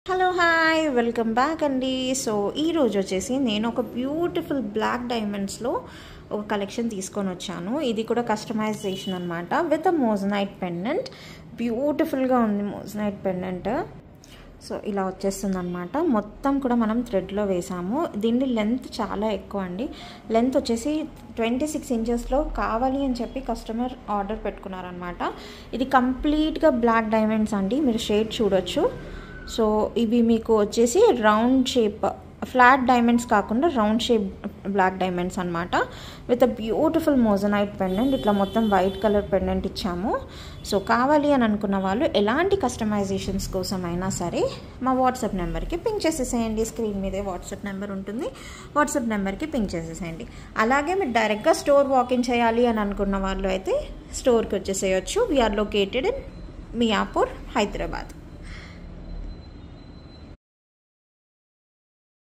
Hello hi welcome back అండి. So ఈరోజు వచ్చేసి నేను ఒక బ్యూటిఫుల్ బ్లాక్ డైమండ్స్లో ఒక కలెక్షన్ తీసుకొని వచ్చాను. ఇది కూడా కస్టమైజేషన్ అనమాట విత్ అ మోజనైట్ పెండెంట్. బ్యూటిఫుల్గా ఉంది మోజనైట్ పెండెంట్. సో ఇలా వచ్చేస్తుంది అనమాట. మొత్తం కూడా మనం థ్రెడ్లో వేసాము. దీని లెంత్ చాలా ఎక్కువ అండి. లెంత్ వచ్చేసి 26 ఇంచెస్లో కావాలి అని చెప్పి కస్టమర్ ఆర్డర్ పెట్టుకున్నారనమాట. ఇది కంప్లీట్గా బ్లాక్ డైమండ్స్ అండి. మీరు షేడ్ చూడొచ్చు. సో ఇవి మీకు వచ్చేసి రౌండ్ షేప్ ఫ్లాట్ డైమండ్స్ కాకుండా రౌండ్ షేప్ బ్లాక్ డైమండ్స్ అనమాట with a beautiful moissanite pendant. ఇట్లా మొత్తం వైట్ కలర్ పెండెంట్ ఇచ్చాము. సో కావాలి అని అనుకున్న వాళ్ళు ఎలాంటి కస్టమైజేషన్స్ కోసం అయినా సరే మా వాట్సాప్ నెంబర్కి పింక్ చేసేసేయండి. స్క్రీన్ మీదే వాట్సాప్ నెంబర్ ఉంటుంది. వాట్సాప్ నెంబర్కి పింక్ చేసేసేయండి. అలాగే మీరు డైరెక్ట్గా స్టోర్ వాకింగ్ చేయాలి అని అనుకున్న వాళ్ళు అయితే స్టోర్కి వచ్చేసేయచ్చు. We're located in Miyapur, Hyderabad.